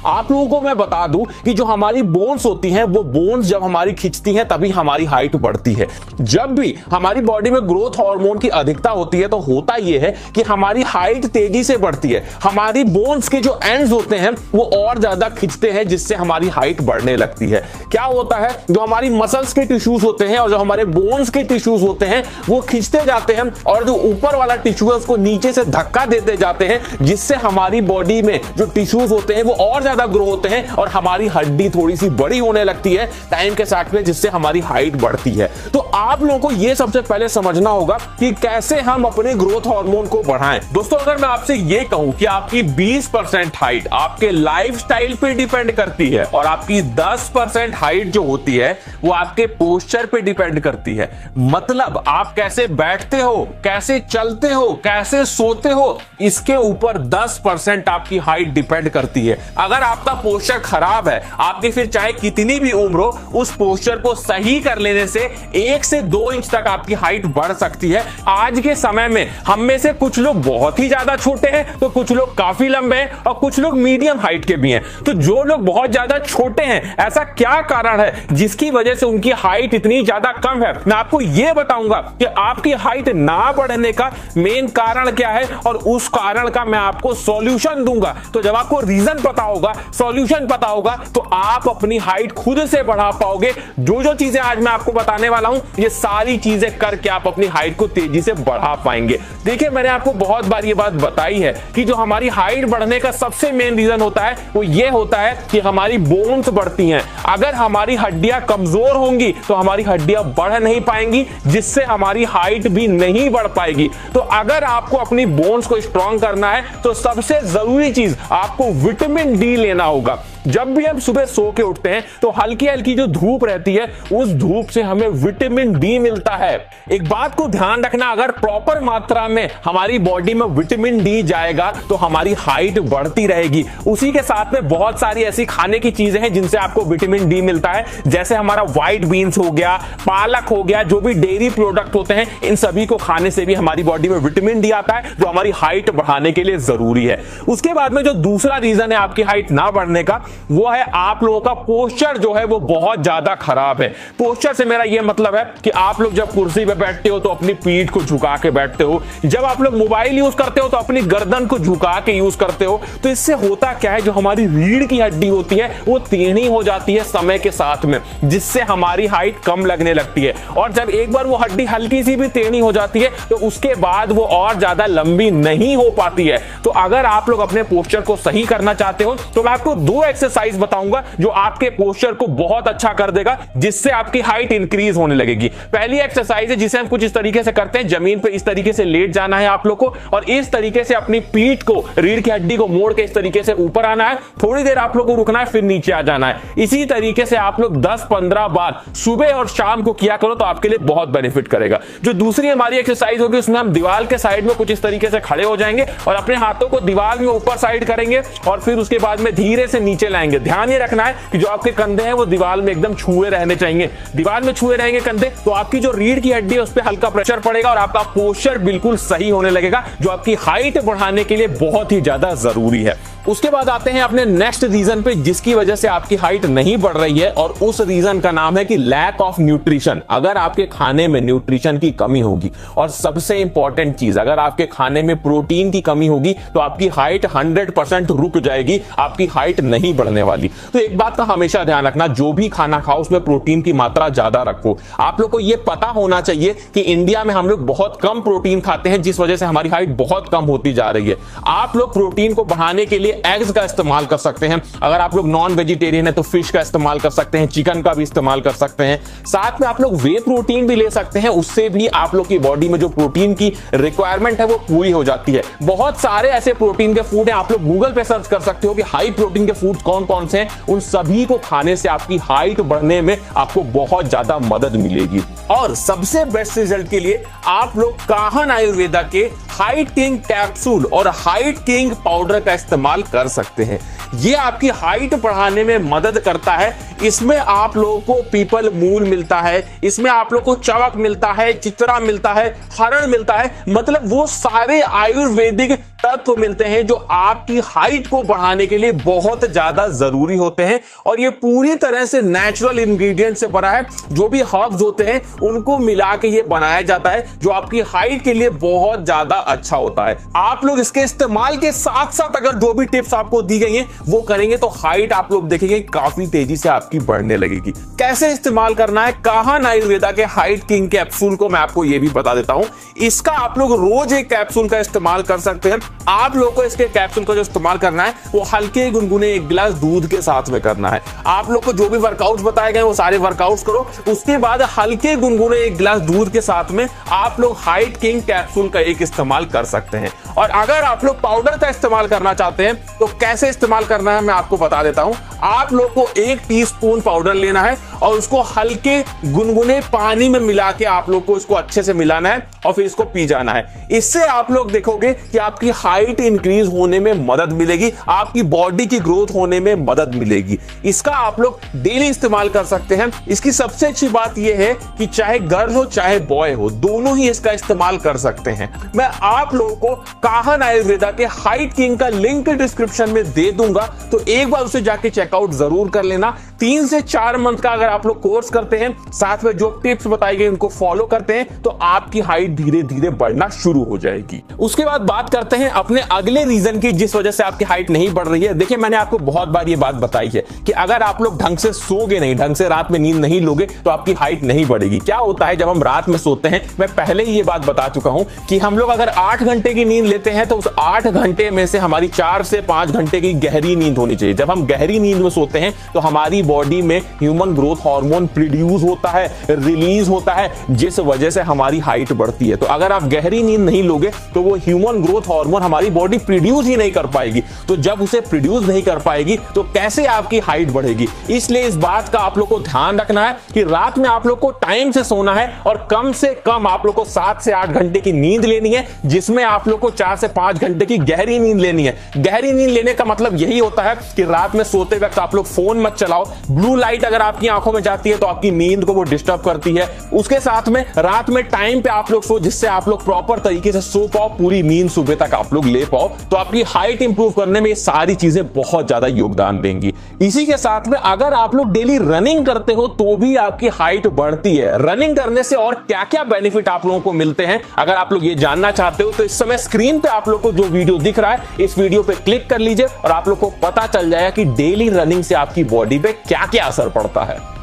आप लोगों को मैं बता दूं कि जो हमारी बोन्स होती हैं वो बोन्स जब हमारी खिंचती हैं तभी हमारी हाइट बढ़ती है। जब भी हमारी बॉडी में ग्रोथ हार्मोन की अधिकता होती है तो होता यह है कि हमारी हाइट तेजी से बढ़ती है। हमारी बोन्स के जो एंड्स होते हैं वो और ज्यादा खिंचते हैं जिससे हमारी हाइट बढ़ने लगती है। क्या होता है, जो हमारी मसल्स के टिश्यूज होते हैं और जो हमारे बोन्स के टिश्यूज होते हैं वो खिंचते जाते हैं और जो ऊपर वाला टिश्यू है उसको नीचे से धक्का देते जाते हैं जिससे हमारी बॉडी में जो टिश्यूज होते हैं वो और ज्यादा ग्रो होते हैं और हमारी हड्डी थोड़ी सी बड़ी होने लगती है टाइम के साथ में, जिससे हमारी हाइट बढ़ती है। तो आप लोगों को यह सबसे पहले समझना होगा कि कैसे हम अपने ग्रोथ हार्मोन को बढ़ाएं। दोस्तों, अगर मैं आपसे यह कहूं कि आपकी 20% हाइट आपके लाइफस्टाइल पे डिपेंड करती है और आपकी 10% हाइट जो होती है वो आपके पोस्चर पे डिपेंड करती है, मतलब आप कैसे बैठते हो, कैसे चलते हो, कैसे सोते हो, इसके ऊपर 10% आपकी हाइट डिपेंड करती है। अगर आपका पोस्चर खराब है, आपकी फिर चाहे कितनी भी उम्र हो, उस पोस्चर को सही कर लेने से 1 से 2 इंच तक आपकी हाइट बढ़ सकती है। आज के समय में हम में से कुछ लोग बहुत ही ज्यादा छोटे हैं तो कुछ लोग काफी लंबे हैं और कुछ लोग मीडियम हाइट के भी हैं। तो जो लोग बहुत ज्यादा छोटे हैं, ऐसा क्या कारण है जिसकी वजह से उनकी हाइट इतनी ज्यादा कम है? मैं आपको यह बताऊंगा कि आपकी हाइट ना बढ़ने का मेन कारण क्या है और उस कारण का मैं आपको सॉल्यूशन दूंगा। तो जब आपको रीजन पता होगा, सॉल्यूशन पता होगा, तो आप अपनी हाइट खुद से बढ़ा पाओगे। जो जो चीजें आज मैं आपको बताने वाला हूं, ये सारी चीजें करके आप अपनी हाइट को तेजी से बढ़ा पाएंगे। देखिए, मैंने आपको बहुत बार ये बात बताई है कि जो हमारी हाइट बढ़ने का सबसे मेन रीजन होता है वो ये होता है कि हमारी बोन्स बढ़ती हैं। अगर हमारी हड्डियां कमजोर होंगी तो हमारी हड्डियां बढ़ नहीं पाएंगी, जिससे हमारी हाइट भी नहीं बढ़ पाएगी। तो अगर आपको अपनी बोन्स को स्ट्रॉन्ग करना है तो सबसे जरूरी चीज आपको विटामिन डी लेना होगा। जब भी हम सुबह सो के उठते हैं तो हल्की हल्की जो धूप रहती है उस धूप से हमें विटामिन डी मिलता है। एक बात को ध्यान रखना, अगर प्रॉपर मात्रा में हमारी बॉडी में विटामिन डी जाएगा तो हमारी हाइट बढ़ती रहेगी। उसी के साथ में बहुत सारी ऐसी खाने की चीजें हैं जिनसे आपको विटामिन डी मिलता है, जैसे हमारा व्हाइट बीन्स हो गया, पालक हो गया, जो भी डेयरी प्रोडक्ट होते हैं, इन सभी को खाने से भी हमारी बॉडी में विटामिन डी आता है जो हमारी हाइट बढ़ाने के लिए जरूरी है। उसके बाद में जो दूसरा रीजन है आपकी हाइट ना बढ़ने का, वो है आप लोगों का पोस्चर जो है वो बहुत ज्यादा खराब है। पोस्चर से मेरा यह मतलब है कि आप लोग जब कुर्सी पे बैठते हो तो अपनी पीठ को झुका के बैठते हो, जब आप लोग मोबाइल यूज करते हो तो अपनी गर्दन को झुका के यूज करते हो। तो इससे होता क्या है, जो हमारी रीढ़ की हड्डी होती है वो टेढ़ी हो जाती है समय के साथ में, जिससे हमारी हाइट कम लगने लगती है। और जब एक बार वो हड्डी हल्की सी भी टेढ़ी हो जाती है तो उसके बाद वो और ज्यादा लंबी नहीं हो पाती है। तो अगर आप लोग अपने पोस्चर को सही करना चाहते हो तो मैं आपको 2 एक्सरसाइज बताऊंगा जो आपके पोस्चर को बहुत अच्छा कर देगा, जिससे आपकी हाइट इंक्रीज होने लगेगी। पहली एक्सरसाइज है जिसे हम कुछ इस तरीके से करते हैं, जमीन पे इस तरीके से लेट जाना है आप लोग को और इस तरीके से अपनी पीठ को, रीढ़ की हड्डी को मोड़ के इस तरीके से ऊपर आना है। थोड़ी देर आप लोग को रुकना है, फिर नीचे आ जाना है। इसी तरीके से आप लोग 10-15 बार सुबह और शाम को किया करो तो आपके लिए बहुत बेनिफिट करेगा। जो दूसरी हमारी एक्सरसाइज होगी उसमें हम दीवार के साइड में कुछ इस तरीके से खड़े हो जाएंगे और अपने हाथों को दीवार में ऊपर साइड करेंगे और फिर उसके बाद में धीरे से नीचे लाएंगे। ध्यान ये रखना है कि जो आपके कंधे हैं वो दीवार में एकदम छुए रहने चाहिए। दीवार में छुए रहेंगे कंधे तो आपकी जो रीढ़ की हड्डी है उस पर हल्का प्रेशर पड़ेगा और आपका पोस्चर बिल्कुल सही होने लगेगा, जो आपकी हाइट बढ़ाने के लिए बहुत ही ज्यादा जरूरी है। उसके बाद आते हैं अपने नेक्स्ट रीजन पे जिसकी वजह से आपकी हाइट नहीं बढ़ रही है, और उस रीजन का नाम है कि लैक ऑफ न्यूट्रिशन। अगर आपके खाने में न्यूट्रिशन की कमी होगी, और सबसे इंपॉर्टेंट चीज, अगर आपके खाने में प्रोटीन की कमी होगी तो आपकी हाइट 100% रुक जाएगी, आपकी हाइट नहीं बढ़ने वाली। तो एक बात का हमेशा ध्यान रखना, जो भी खाना खाओ उसमें प्रोटीन की मात्रा ज्यादा रखो। आप लोग को यह पता होना चाहिए कि इंडिया में हम लोग बहुत कम प्रोटीन खाते हैं, जिस वजह से हमारी हाइट बहुत कम होती जा रही है। आप लोग प्रोटीन को बढ़ाने के लिए एग्स का इस्तेमाल कर सकते हैं। अगर आप लोग नॉन वेजिटेरियन है तो फिश का इस्तेमाल कर सकते हैं, चिकन का भी इस्तेमाल कर सकते हैं। साथ में आप लोग वे प्रोटीन भी ले सकते हैं, उससे भी आप लोग की बॉडी में जो प्रोटीन की रिक्वायरमेंट है वो पूरी हो जाती है। बहुत सारे ऐसे प्रोटीन के फूड हैं, आप लोग गूगल पे सर्च कर सकते हो कि हाई प्रोटीन के फूड कौन कौन से हैं। उन सभी को खाने से आपकी हाइट बढ़ने में आपको बहुत ज्यादा मदद मिलेगी। और सबसे बेस्ट रिजल्ट के लिए आप लोग काहन आयुर्वेदा के हाइट किंग कैप्सूल और हाइट किंग पाउडर का इस्तेमाल कर सकते हैं। ये आपकी हाइट बढ़ाने में मदद करता है। इसमें आप लोगों को पीपल मूल मिलता है, इसमें आप लोगों को चवक मिलता है, चित्रा मिलता है, हरण मिलता है, मतलब वो सारे आयुर्वेदिक तत्व मिलते हैं जो आपकी हाइट को बढ़ाने के लिए बहुत ज्यादा जरूरी होते हैं। और ये पूरी तरह से नेचुरल इंग्रेडिएंट से बना है। जो भी हर्ब्स होते हैं उनको मिला के ये बनाया जाता है, जो आपकी हाइट के लिए बहुत ज्यादा अच्छा होता है। आप लोग इसके इस्तेमाल के साथ साथ अगर जो भी टिप्स आपको दी गई हैं वो करेंगे तो हाइट आप लोग देखेंगे काफी तेजी से आपकी बढ़ने लगेगी। कैसे इस्तेमाल करना है, काहन आयुर्वेदा के हाइट किंग कैप्सूल को मैं आपको ये भी बता देता हूं। इसका आप लोग रोज एक कैप्सूल का इस्तेमाल कर सकते हैं। आप लोगों को इसके कैप्सूल का जो इस्तेमाल करना है वो हल्के गुनगुने एक गिलास दूध के साथ में करना है। आप लोग को जो भी वर्कआउट्स बताए गए वो सारे वर्कआउट्स करो, उसके बाद हल्के गुनगुने एक गिलास दूध के साथ में आप लोग हाइट किंग कैप्सूल का एक इस्तेमाल कर सकते हैं। और अगर आप लोग पाउडर का इस्तेमाल करना चाहते हैं तो कैसे इस्तेमाल करना है मैं आपको बता देता हूं। आप लोग को 1 टीस्पून पाउडर लेना है और उसको हल्के गुनगुने पानी में मिला के आप लोग को इसको अच्छे से मिलाना है और फिर इसको पी जाना है। इससे आप लोग देखोगे कि आपकी हाइट इंक्रीज होने में मदद मिलेगी, आपकी बॉडी की ग्रोथ होने में मदद मिलेगी। इसका आप लोग डेली इस्तेमाल कर सकते हैं। इसकी सबसे अच्छी बात यह है कि चाहे गर्ल हो चाहे बॉय हो, दोनों ही इसका इस्तेमाल कर सकते हैं। मैं आप लोगों को काहन आयुर्वेदा के हाइट किंग का लिंक डिस्क्रिप्शन में दे दूंगा, तो एक बार उसे जाके चेकआउट जरूर कर लेना। 3 से 4 मंथ का अगर आप लोग कोर्स करते हैं, साथ में जो टिप्स बताई गई उनको फॉलो करते हैं, तो आपकी हाइट धीरे धीरे बढ़ना शुरू हो जाएगी। उसके बाद बात करते हैं अपने अगले रीजन की जिस वजह से आपकी हाइट नहीं बढ़ रही है। देखिए, मैंने आपको बहुत बार ये बात बताई है कि अगर आप लोग ढंग से सोगे नहीं, ढंग से रात में नींद नहीं लोगे तो आपकी हाइट नहीं बढ़ेगी। क्या होता है जब हम रात में सोते हैं, मैं पहले ही ये बात बता चुका हूं कि हम लोग अगर 8 घंटे की नींद लेते हैं तो उस 8 घंटे में से हमारी 4 से 5 घंटे की गहरी नींद होनी चाहिए। जब हम गहरी नींद में सोते हैं तो हमारी बॉडी में ह्यूमन ग्रोथ हार्मोन प्रोड्यूस होता है, रिलीज होता है, जिस वजह से हमारी हाइट बढ़ती है। तो अगर आप गहरी नींद नहीं लोगे तो वो ह्यूमन ग्रोथ हार्मोन हमारी बॉडी प्रोड्यूस ही नहीं कर पाएगी। तो जब उसे प्रोड्यूस नहीं कर पाएगी तो कैसे आपकी हाइट बढ़ेगी। इसलिए इस बात का आप लोग को ध्यान रखना है कि रात में आप लोग को टाइम से सोना है और कम से कम आप लोग को 7 से 8 घंटे की नींद लेनी है, जिसमें आप लोग को 4 से 5 घंटे की गहरी नींद लेनी है। गहरी नींद लेने का मतलब यही होता है कि रात में सोते वक्त आप लोग फोन मत चलाओ। ब्लू लाइट अगर आपकी आंखों में जाती है तो आपकी नींद को वो डिस्टर्ब करती है। उसके साथ में रात में टाइम पे आप लोग सो, जिससे आप लोग प्रॉपर तरीके से सो पाओ, पूरी नींद सुबह तक आप लोग ले पाओ, तो आपकी हाइट इंप्रूव करने में ये सारी चीजें बहुत ज्यादा योगदान देंगी। इसी के साथ में अगर आप लोग डेली रनिंग करते हो तो भी आपकी हाइट बढ़ती है। रनिंग करने से और क्या क्या बेनिफिट आप लोगों को मिलते हैं, अगर आप लोग ये जानना चाहते हो तो इस समय स्क्रीन पे आप लोग को जो वीडियो दिख रहा है इस वीडियो पे क्लिक कर लीजिए और आप लोग को पता चल जाएगा कि डेली रनिंग से आपकी बॉडी पे क्या क्या असर पड़ता है।